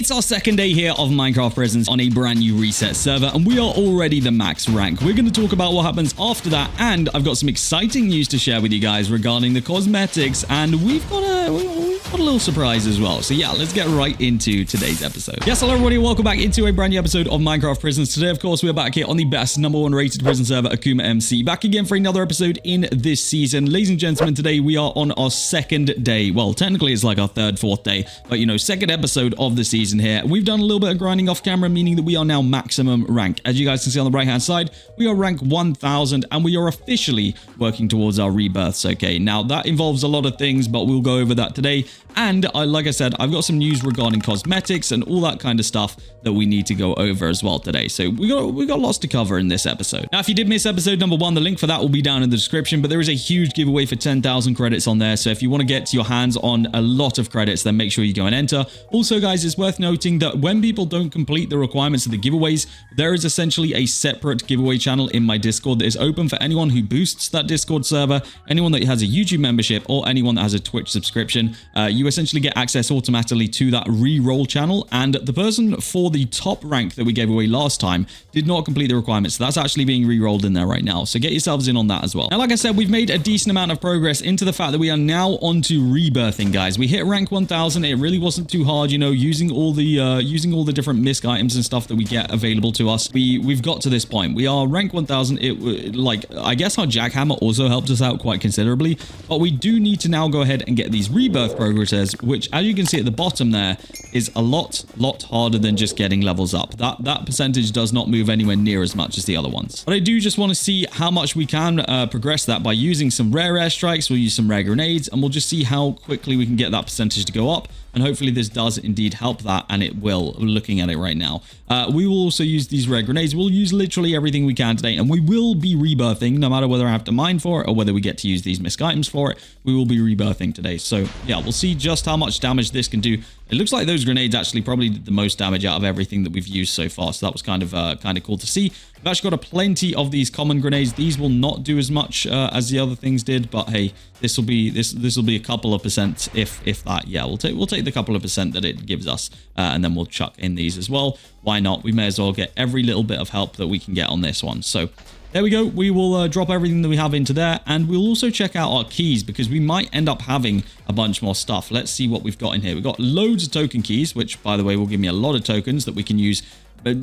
It's our second day here of Minecraft Presence on a brand new reset server, and we are already the max rank. We're going to talk about what happens after that, and I've got some exciting news to share with you guys regarding the cosmetics, and we've got a little surprise as well. So yeah, let's get right into today's episode. Yes, hello everybody, welcome back into a brand new episode of Minecraft Prisons. Today, of course, we're back here on the best #1 rated prison server, AkumaMC. Back again for another episode in this season. Ladies and gentlemen, today we are on our second day. Well, technically it's like our third, fourth day, but you know, second episode of the season here. We've done a little bit of grinding off camera, meaning that we are now maximum rank. As you guys can see on the right hand side, we are rank 1000 and we are officially working towards our rebirths. Okay, now that involves a lot of things, but we'll go over that today. And like I said, I've got some news regarding cosmetics and all that kind of stuff that we need to go over as well today. So we got lots to cover in this episode. Now, if you did miss episode #1, the link for that will be down in the description, but there is a huge giveaway for 10,000 credits on there. So if you want to get your hands on a lot of credits, then make sure you go and enter. Also, guys, it's worth noting that when people don't complete the requirements of the giveaways, there is essentially a separate giveaway channel in my Discord that is open for anyone who boosts that Discord server, anyone that has a YouTube membership, or anyone that has a Twitch subscription. You essentially get access automatically to that re-roll channel, and the person for the top rank that we gave away last time did not complete the requirements, so that's actually being re-rolled in there right now, so get yourselves in on that as well. Now, like I said, we've made a decent amount of progress into the fact that we are now onto rebirthing, guys. We hit rank 1000. It really wasn't too hard, you know, using all the different misc items and stuff that we get available to us. We've got to this point. We are rank 1000. Like, I guess our jackhammer also helped us out quite considerably, but we do need to now go ahead and get these rebirth progresses, which, as you can see at the bottom there, is a lot harder than just getting levels up. That percentage does not move anywhere near as much as the other ones. But I do just want to see how much we can progress that by using some rare airstrikes. We'll use some rare grenades, and we'll just see how quickly we can get that percentage to go up. And hopefully this does indeed help that, and it will, looking at it right now. We will also use these rare grenades. We'll use literally everything we can today, and we will be rebirthing, no matter whether I have to mine for it or whether we get to use these misc items for it. We will be rebirthing today. So yeah, we'll see just how much damage this can do. It looks like those grenades actually probably did the most damage out of everything that we've used so far. So that was kind of cool to see. We've actually got a plenty of these common grenades. These will not do as much as the other things did, but hey, this will be a couple of percent, if that. Yeah, we'll take the couple of percent that it gives us, and then we'll chuck in these as well. Why not? We may as well get every little bit of help that we can get on this one. So there we go. We will drop everything that we have into there, and we'll also check out our keys because we might end up having a bunch more stuff. Let's see what we've got in here. We've got loads of token keys, which, by the way, will give me a lot of tokens that we can use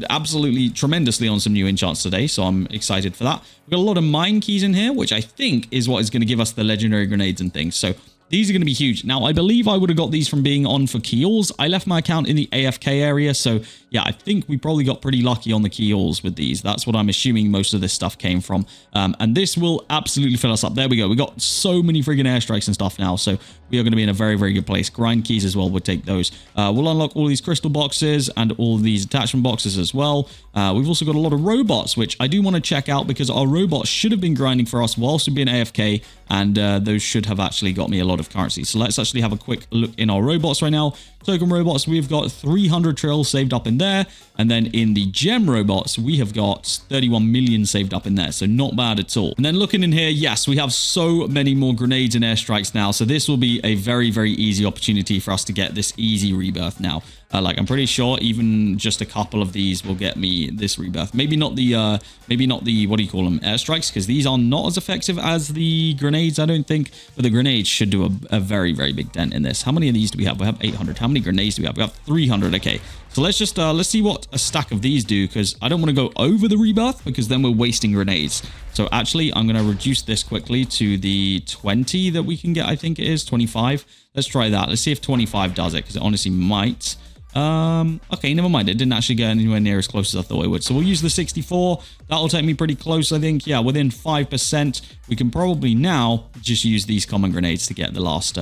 absolutely tremendously on some new enchants today, so I'm excited for that. We've got a lot of mine keys in here, which I think is what is going to give us the legendary grenades and things. So these are going to be huge. Now, I believe I would have got these from being on for Keels. I left my account in the AFK area, so yeah, I think we probably got pretty lucky on the Keels with these. That's what I'm assuming most of this stuff came from. And this will absolutely fill us up. There we go. We got so many friggin' airstrikes and stuff now, so we are going to be in a very, very good place. Grind keys as well, we'll take those. We'll unlock all these crystal boxes and all these attachment boxes as well. We've also got a lot of robots, which I do want to check out because our robots should have been grinding for us whilst we've been AFK, and those should have actually got me a lot of currency. So let's actually have a quick look in our robots right now. Token robots, we've got 300 trills saved up in there, and then in the gem robots we have got 31 million saved up in there, so not bad at all. And then looking in here, yes, we have so many more grenades and airstrikes now, so this will be a very, very easy opportunity for us to get this easy rebirth now. Like, I'm pretty sure even just a couple of these will get me this rebirth. Maybe not the what do you call them, airstrikes, because these are not as effective as the grenades, I don't think, but the grenades should do a very, very big dent in this. How many of these do we have? We have 800. How many grenades do we have? We have 300. Okay, so let's just let's see what a stack of these do, because I don't want to go over the rebirth because then we're wasting grenades. So actually, I'm going to reduce this quickly to the 20 that we can get. I think it is 25. Let's try that. Let's see if 25 does it, because it honestly might. Okay, never mind. It didn't actually get anywhere near as close as I thought it would. So we'll use the 64. That'll take me pretty close, I think. Yeah, within 5%. We can probably now just use these common grenades to get the last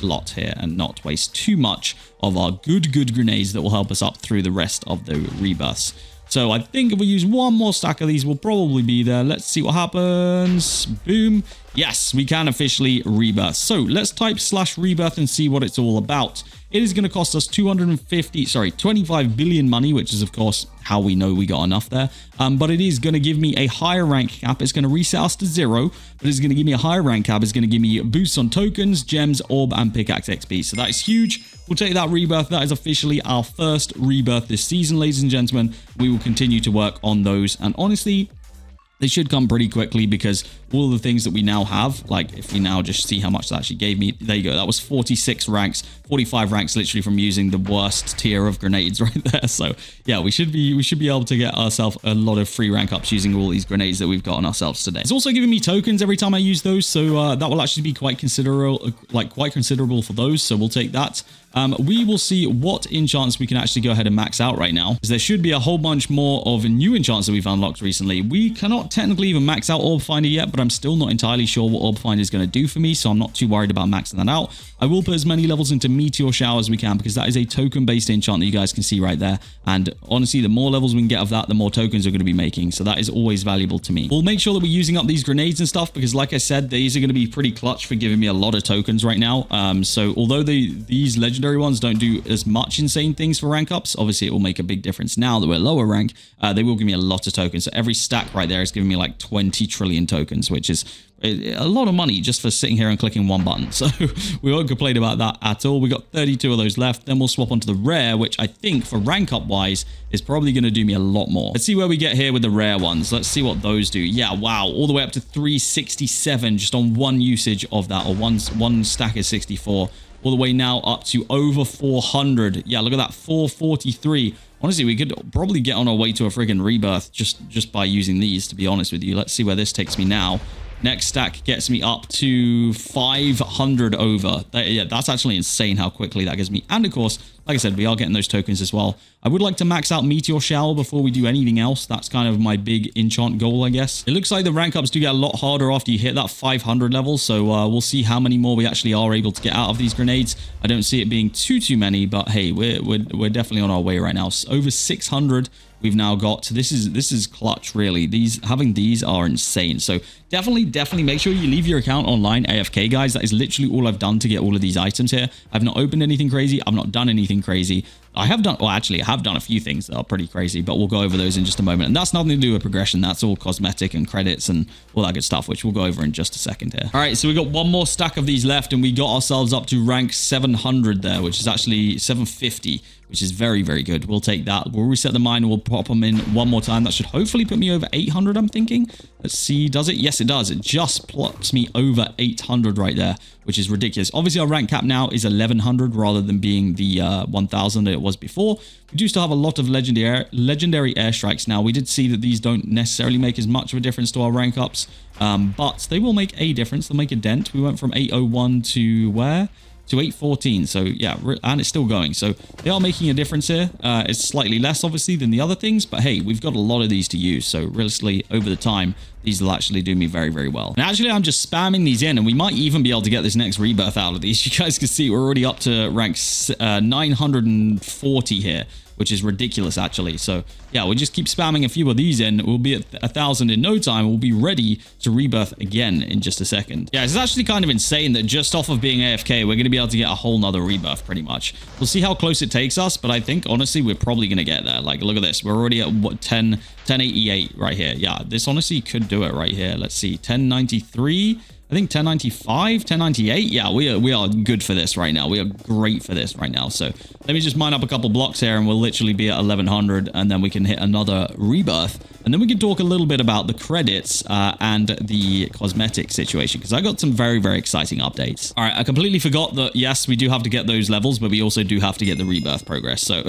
lot here and not waste too much of our good grenades that will help us up through the rest of the rebirths. So I think if we use one more stack of these, we'll probably be there. Let's see what happens. Boom. Yes, we can officially rebirth. So let's type /rebirth and see what it's all about. It is going to cost us 25 billion money, which is, of course, how we know we got enough there. But it is going to give me a higher rank cap. It's going to reset us to 0, but it's going to give me a higher rank cap. It's going to give me boosts on tokens, gems, orb, and pickaxe XP. So that is huge. We'll take that rebirth. That is officially our first rebirth this season, ladies and gentlemen. We will continue to work on those. And honestly, they should come pretty quickly because all of the things that we now have, like if we now just see how much that actually gave me, there you go. That was 46 ranks, 45 ranks literally from using the worst tier of grenades right there. So yeah, we should be able to get ourselves a lot of free rank ups using all these grenades that we've got on ourselves today. It's also giving me tokens every time I use those, so that will actually be quite considerable for those. So we'll take that. We will see what enchants we can actually go ahead and max out right now, because there should be a whole bunch more of new enchants that we've unlocked recently. We cannot technically even max out Orb Finder yet, but I'm still not entirely sure what Orb Finder is going to do for me, so I'm not too worried about maxing that out. I will put as many levels into Meteor Shower as we can, because that is a token-based enchant that you guys can see right there. And honestly, the more levels we can get of that, the more tokens we're going to be making, so that is always valuable to me. We'll make sure that we're using up these grenades and stuff, because like I said, these are going to be pretty clutch for giving me a lot of tokens right now. So although these legendary ones don't do as much insane things for rank ups, obviously it will make a big difference now that we're lower rank. They will give me a lot of tokens. So every stack right there is giving me like 20 trillion tokens, which is a lot of money just for sitting here and clicking one button. So we won't complain about that at all. We got 32 of those left. Then we'll swap onto the rare, which I think for rank up wise is probably going to do me a lot more. Let's see where we get here with the rare ones. Let's see what those do. Yeah, wow, all the way up to 367 just on one usage of that, or one stack is 64. All the way now up to over 400. Yeah, look at that, 443. Honestly, we could probably get on our way to a friggin' rebirth just by using these, to be honest with you. Let's see where this takes me now. Next stack gets me up to 500 over. Yeah, that's actually insane how quickly that gives me. And of course, like I said, we are getting those tokens as well. I would like to max out Meteor Shower before we do anything else. That's kind of my big enchant goal, I guess. It looks like the rank ups do get a lot harder after you hit that 500 level. So we'll see how many more we actually are able to get out of these grenades. I don't see it being too many, but hey, we're definitely on our way right now. So over 600. We've now got, this is clutch, really. Having these are insane. So definitely make sure you leave your account online AFK, guys. That is literally all I've done to get all of these items here. I've not opened anything crazy. I've not done anything crazy. I have done a few things that are pretty crazy, but we'll go over those in just a moment. And that's nothing to do with progression. That's all cosmetic and credits and all that good stuff, which we'll go over in just a second here. All right, so we got one more stack of these left, and we got ourselves up to rank 700 there, which is actually 750, which is very, very good. We'll take that. We'll reset the mine and we'll pop them in one more time. That should hopefully put me over 800, I'm thinking. Let's see, does it? Yes, it does. It just plops me over 800 right there, which is ridiculous. Obviously, our rank cap now is 1100 rather than being the 1000 that it was before. We do still have a lot of legendary airstrikes now. We did see that these don't necessarily make as much of a difference to our rank ups, but they will make a difference. They'll make a dent. We went from 801 to where? To 814. So yeah, and it's still going. So they are making a difference here. It's slightly less obviously than the other things, but hey, we've got a lot of these to use. So realistically, over the time, these will actually do me very, very well. And actually, I'm just spamming these in, and we might even be able to get this next rebirth out of these. You guys can see we're already up to rank 940 here, which is ridiculous, actually. So yeah, we'll just keep spamming a few of these in. We'll be at 1,000 in no time. We'll be ready to rebirth again in just a second. Yeah, it's actually kind of insane that just off of being AFK, we're going to be able to get a whole nother rebirth pretty much. We'll see how close it takes us, but I think, honestly, we're probably going to get there. Like, look at this. We're already at, what, 1088 right here. Yeah, this honestly could do it right here. Let's see, 1093. I think 1095, 1098. Yeah, we are good for this right now. We are great for this right now. So let me just mine up a couple blocks here and we'll literally be at 1100, and then we can hit another rebirth. And then we can talk a little bit about the credits and the cosmetic situation, because I got some very, very exciting updates. All right, I completely forgot that, yes, we do have to get those levels, but we also do have to get the rebirth progress. So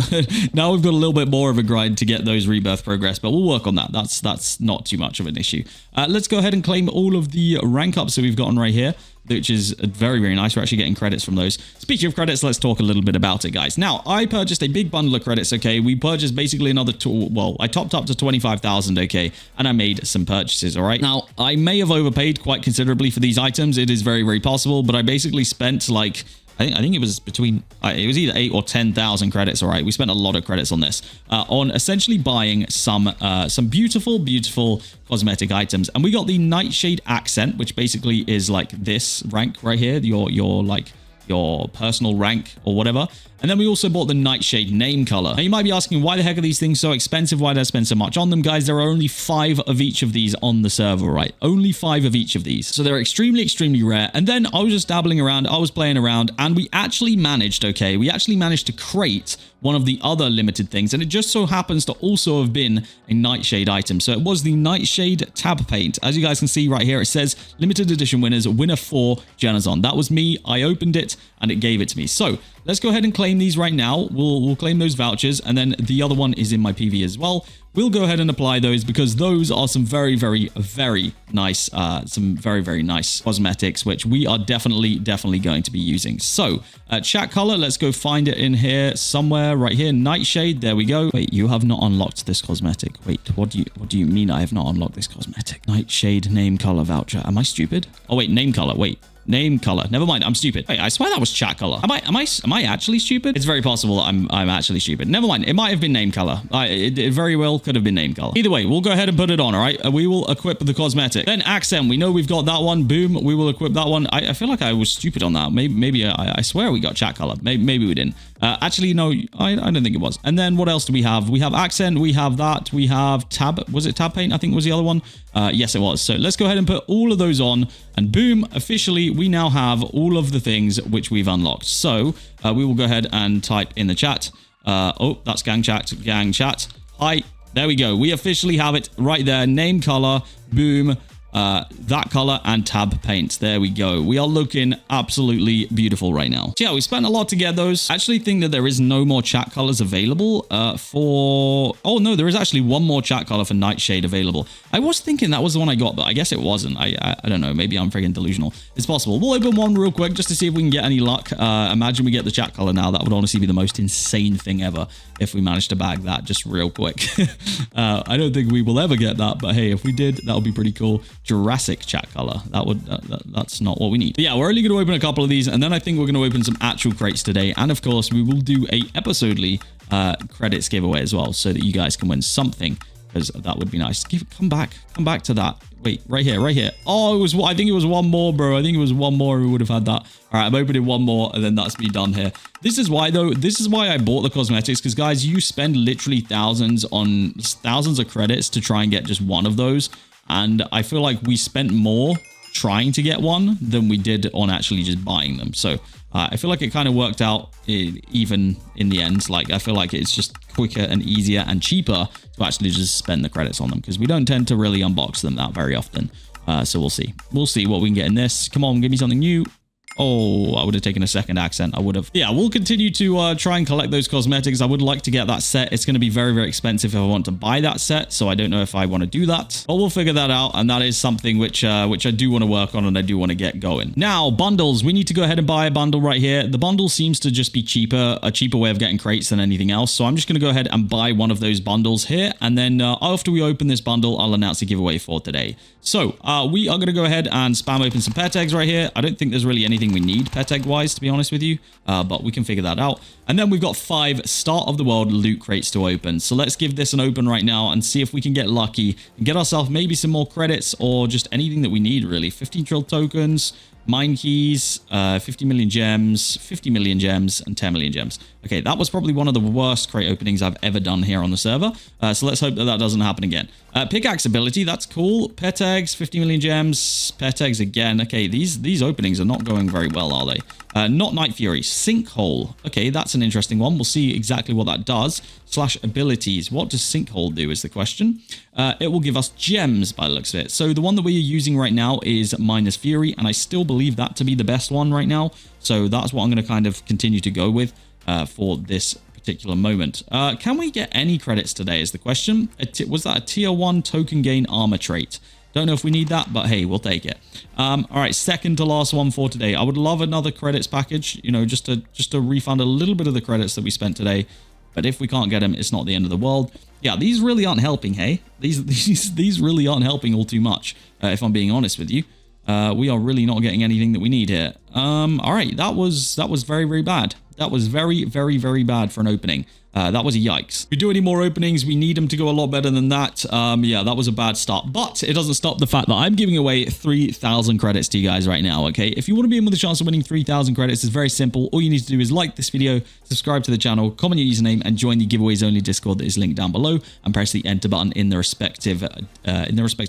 now we've got a little bit more of a grind to get those rebirth progress, but we'll work on that. That's not too much of an issue. Let's go ahead and claim all of the rank ups that we've gotten right here, which is very, very nice. We're actually getting credits from those. Speaking of credits, let's talk a little bit about it, guys. Now, I purchased a big bundle of credits, okay? We purchased basically another well, I topped up to 25,000, okay? And I made some purchases, all right? Now, I may have overpaid quite considerably for these items. It is very, very possible, but I basically spent like I think it was between, it was either 8 or 10,000 credits. All right, we spent a lot of credits on this, on essentially buying some beautiful cosmetic items. And we got the Nightshade accent, which basically is like this rank right here, your personal rank or whatever. And then we also bought the Nightshade name color. Now you might be asking, why the heck are these things so expensive? Why did I spend so much on them? Guys, there are only 5 of each of these on the server, right? Only 5 of each of these. So they're extremely, extremely rare. And then I was just dabbling around, I was playing around, and we actually managed, okay, we actually managed to crate one of the other limited things, and it just so happens to also have been a Nightshade item. So it was the Nightshade tab paint. As you guys can see right here, it says limited edition winners, winner 4 Generzon. That was me. I opened it and it gave it to me. So let's go ahead and claim these right now. We'll claim those vouchers, and then the other one is in my PV as well. We'll go ahead and apply those because those are some very, very nice, very nice cosmetics, which we are definitely going to be using. So chat color, let's go find it in here somewhere right here. Nightshade, there we go. Wait, you have not unlocked this cosmetic. Wait, what do you mean I have not unlocked this cosmetic? Nightshade name color voucher. Am I stupid? Oh wait, name color. Wait. Name color. Never mind. I'm stupid. Wait, I swear that was chat color. Am I actually stupid? It's very possible that I'm actually stupid. Never mind. It might have been name color. It very well could have been name color. Either way, we'll go ahead and put it on. All right. We will equip the cosmetic. Then accent. We know we've got that one. Boom. We will equip that one. I feel like I was stupid on that. Maybe I swear we got chat color. Maybe we didn't. Actually, no, I don't think it was. And then what else do we have? We have accent. We have that. We have tab. Was it tab paint? I think was the other one. Yes, it was. So let's go ahead and put all of those on, and boom, officially, we now have all of the things which we've unlocked. So we will go ahead and type in the chat. Oh, that's gang chat. Hi. There we go. We officially have it right there. Name color. Boom. That color and tab paint. There we go. We are looking absolutely beautiful right now. So yeah, we spent a lot to get those. I actually think that there is no more chat colors available for... Oh no, there is actually one more chat color for Nightshade available. I was thinking that was the one I got, but I guess it wasn't. I don't know. Maybe I'm freaking delusional. It's possible. We'll open one real quick just to see if we can get any luck. Imagine we get the chat color now. That would honestly be the most insane thing ever if we managed to bag that just real quick. I don't think we will ever get that, but hey, if we did, that would be pretty cool. Jurassic chat color. That's not what we need. But yeah, we're only going to open a couple of these, and then I think we're going to open some actual crates today. And of course, we will do a episodely credits giveaway as well, so that you guys can win something, because that would be nice. Come back to that. Wait, right here. Oh, I think it was one more, bro. I think it was one more. We would have had that. All right, I'm opening one more, and then that's me done here. This is why, though. This is why I bought the cosmetics, because guys, you spend literally thousands of credits to try and get just one of those. And I feel like we spent more trying to get one than we did on actually just buying them. So I feel like it kind of worked out even in the end. Like, I feel like it's just quicker and easier and cheaper to actually just spend the credits on them, because we don't tend to really unbox them that very often. So we'll see. We'll see what we can get in this. Come on, give me something new. Oh, I would have taken a second accent. I would have. Yeah, we'll continue to try and collect those cosmetics. I would like to get that set. It's going to be very, very expensive if I want to buy that set. So I don't know if I want to do that, but we'll figure that out. And that is something which I do want to work on, and I do want to get going. Now, bundles. We need to go ahead and buy a bundle right here. The bundle seems to just be a cheaper way of getting crates than anything else. So I'm just going to go ahead and buy one of those bundles here. And then after we open this bundle, I'll announce a giveaway for today. So we are going to go ahead and spam open some pet eggs right here. I don't think there's really anything we need pet egg wise, to be honest with you, but we can figure that out. And then we've got 5 start of the world loot crates to open. So let's give this an open right now and see if we can get lucky and get ourselves maybe some more credits or just anything that we need, really. 15 trill tokens, mine keys, 50 million gems, 50 million gems, and 10 million gems. Okay, that was probably one of the worst crate openings I've ever done here on the server. So let's hope that that doesn't happen again. Pickaxe ability, that's cool. Pet eggs, 50 million gems, pet eggs again. Okay, these openings are not going very well, are they? Not Night Fury, Sinkhole. Okay, that's an interesting one. We'll see exactly what that does. / abilities. What does Sinkhole do is the question. It will give us gems by the looks of it. So the one that we're using right now is Miner's Fury, and I still believe that to be the best one right now. So that's what I'm going to kind of continue to go with for this particular moment. Can we get any credits today is the question. Was that a tier 1 token gain armor trait? Don't know if we need that, but hey, we'll take it. All right, second to last one for today. I would love another credits package, you know, just to refund a little bit of the credits that we spent today. But if we can't get them, it's not the end of the world. Yeah, these really aren't helping, hey? These really aren't helping all too much, if I'm being honest with you. We are really not getting anything that we need here. All right, that was very, very bad. That was very, very, very bad for an opening. That was a yikes. If we do any more openings, we need them to go a lot better than that. Yeah, that was a bad start, but it doesn't stop the fact that I'm giving away 3,000 credits to you guys right now, okay? If you want to be in with a chance of winning 3,000 credits, it's very simple. All you need to do is like this video, subscribe to the channel, comment your username, and join the giveaways only Discord that is linked down below, and press the enter button in the respective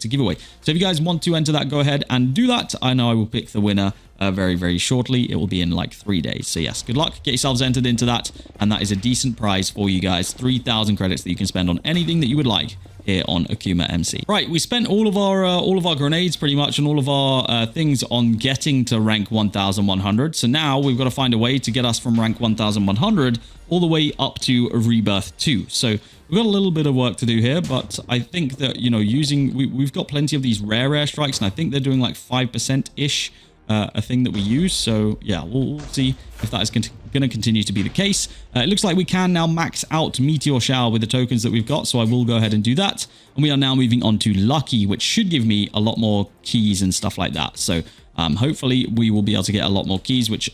giveaway. So if you guys want to enter that, go ahead and do that. I know I will pick the winner very, very shortly. It will be in like 3 days. So yes, good luck. Get yourselves entered into that. And that is a decent prize for you guys. 3,000 credits that you can spend on anything that you would like here on AkumaMC. Right, we spent all of our grenades pretty much and all of our things on getting to rank 1,100. So now we've got to find a way to get us from rank 1,100 all the way up to Rebirth 2. So we've got a little bit of work to do here, but I think that, you know, we've got plenty of these rare airstrikes, and I think they're doing like 5%-ish. A thing that we use. So yeah, we'll see if that is going to continue to be the case. It looks like we can now max out Meteor Shower with the tokens that we've got, so I will go ahead and do that. And we are now moving on to Lucky, which should give me a lot more keys and stuff like that. So hopefully we will be able to get a lot more keys, which,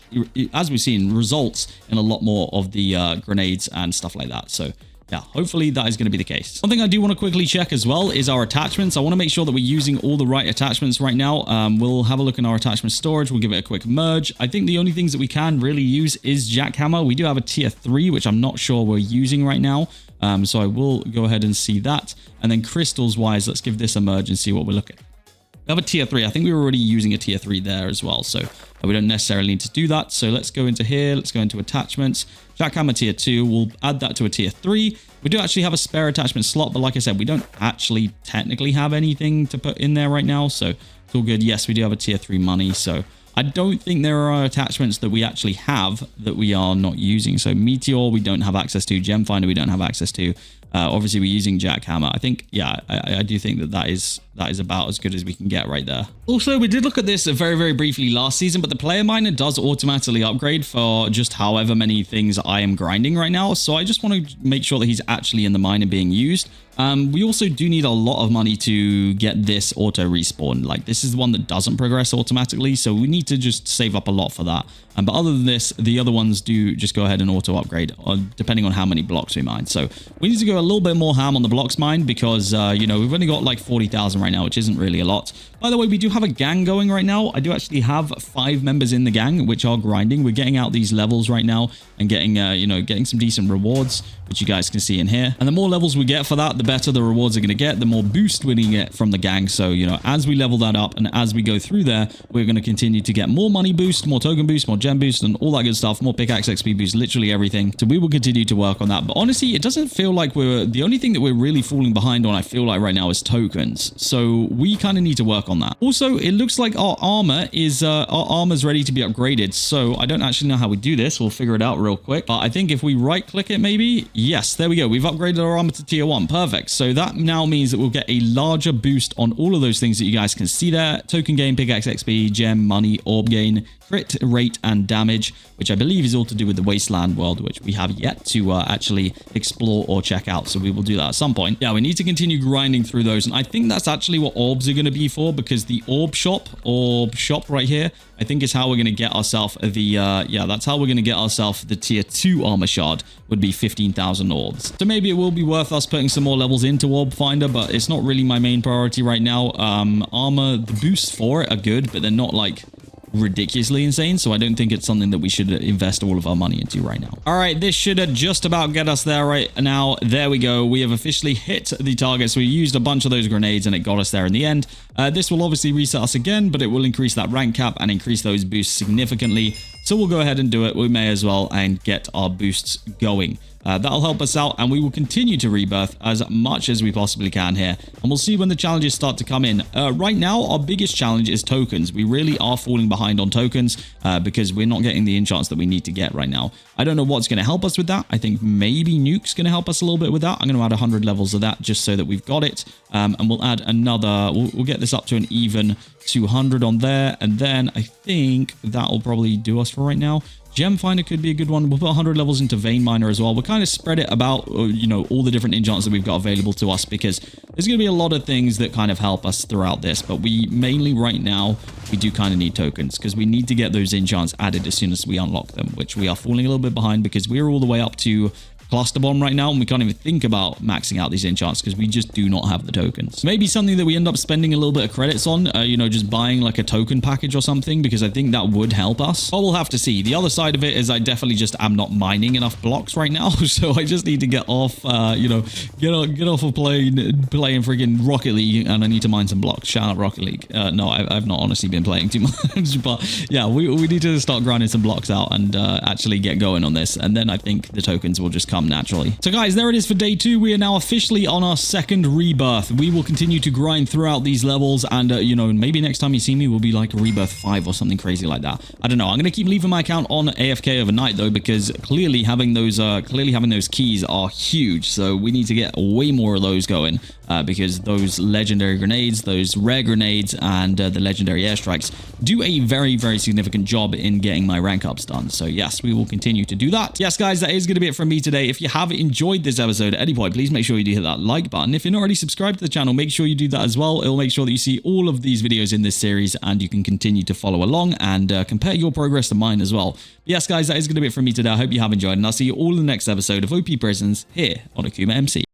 as we've seen, results in a lot more of the grenades and stuff like that. So yeah, hopefully that is going to be the case. One thing I do want to quickly check as well is our attachments. I want to make sure that we're using all the right attachments right now. We'll have a look in our attachment storage. We'll give it a quick merge. I think the only things that we can really use is Jackhammer. We do have a tier 3, which I'm not sure we're using right now. So I will go ahead and see that. And then crystals wise, let's give this a merge and see what we're looking at. We have a tier 3. I think we were already using a tier 3 there as well. So we don't necessarily need to do that. So let's go into here. Let's go into attachments. Jackhammer tier 2. We'll add that to a tier 3. We do actually have a spare attachment slot, but like I said, we don't actually technically have anything to put in there right now. So it's all good. Yes, we do have a tier 3 money. So I don't think there are attachments that we actually have that we are not using. So Meteor, we don't have access to. Gem Finder, we don't have access to. Obviously, we're using Jackhammer. I think, yeah, I do think that is about as good as we can get right there. Also, we did look at this very, very briefly last season, but the player miner does automatically upgrade for just however many things I am grinding right now. So I just want to make sure that he's actually in the miner being used. We also do need a lot of money to get this auto respawn. Like, this is the one that doesn't progress automatically, so we need to just save up a lot for that. But other than this, the other ones do just go ahead and auto upgrade, depending on how many blocks we mine. So we need to go a little bit more ham on the blocks mine because, you know, we've only got like 40,000 right now, which isn't really a lot. By the way, we do have a gang going right now. I do actually have 5 members in the gang, which are grinding. We're getting out these levels right now and getting, you know, getting some decent rewards, which you guys can see in here. And the more levels we get for that, the better the rewards are going to get, the more boost we're going to get from the gang. So, you know, as we level that up and as we go through there, we're going to continue to get more money boost, more token boost, more gem boost, and all that good stuff, more pickaxe XP boost, literally everything. So we will continue to work on that. But honestly, it doesn't feel like the only thing that we're really falling behind on, I feel like right now, is tokens. So we kind of need to work on that. Also, it looks like our armor is ready to be upgraded. So I don't actually know how we do this. We'll figure it out real quick. But I think if we right click it, maybe, yes, there we go. We've upgraded our armor to tier 1. Perfect. So that now means that we'll get a larger boost on all of those things that you guys can see there. Token gain, pickaxe XP, gem, money, orb gain, crit rate, and damage, which I believe is all to do with the Wasteland world, which we have yet to actually explore or check out. So we will do that at some point. Yeah, we need to continue grinding through those. And I think that's actually what orbs are going to be for, because the orb shop right here, I think is how we're going to get ourselves the, yeah, that's how we're going to get ourselves the tier 2 armor shard, would be 15,000 orbs. So maybe it will be worth us putting some more levels into Orb Finder, but it's not really my main priority right now. Armor, the boosts for it are good, but they're not like ridiculously insane, so I don't think it's something that we should invest all of our money into right now. All right, this should just about get us there right now. There we go. We have officially hit the target. So we used a bunch of those grenades and it got us there in the end. This will obviously reset us again, but it will increase that rank cap and increase those boosts significantly. So we'll go ahead and do it. We may as well and get our boosts going. That'll help us out, and we will continue to rebirth as much as we possibly can here, and we'll see when the challenges start to come in. Right now, our biggest challenge is tokens. We really are falling behind on tokens because we're not getting the enchants that we need to get right now. I don't know what's going to help us with that. I think maybe Nuke's going to help us a little bit with that. I'm going to add 100 levels of that just so that we've got it, and we'll add another, we'll get this up to an even 200 on there, and then I think that'll probably do us for right now. Gem Finder could be a good one. We'll put 100 levels into Vein Miner as well. We'll kind of spread it about, you know, all the different enchants that we've got available to us, because there's going to be a lot of things that kind of help us throughout this. But we mainly right now, we do kind of need tokens, because we need to get those enchants added as soon as we unlock them, which we are falling a little bit behind because we're all the way up to Cluster Bomb right now, and we can't even think about maxing out these enchants because we just do not have the tokens. Maybe something that we end up spending a little bit of credits on, you know, just buying like a token package or something, because I think that would help us. But we'll have to see. The other side of it is I definitely just am not mining enough blocks right now, so I just need to get off, you know, get off of playing freaking Rocket League, and I need to mine some blocks. Shout out Rocket League. No, I've not honestly been playing too much, but yeah, we need to start grinding some blocks out and actually get going on this, and then I think the tokens will just come naturally. So guys, there it is for day 2. We are now officially on our second rebirth. We will continue to grind throughout these levels, and you know, maybe next time you see me, we'll be like rebirth 5 or something crazy like that. I don't know. I'm gonna keep leaving my account on AFK overnight though, because clearly having those keys are huge. So we need to get way more of those going, because those legendary grenades, those rare grenades, and the legendary airstrikes do a very, very significant job in getting my rank ups done. So yes, we will continue to do that. Yes guys, that is going to be it from me today. If you have enjoyed this episode at any point, please make sure you do hit that like button. If you're not already subscribed to the channel, make sure you do that as well. It'll make sure that you see all of these videos in this series, and you can continue to follow along and compare your progress to mine as well. But yes guys, that is going to be it from me today. I hope you have enjoyed, and I'll see you all in the next episode of OP Prisons here on AkumaMC.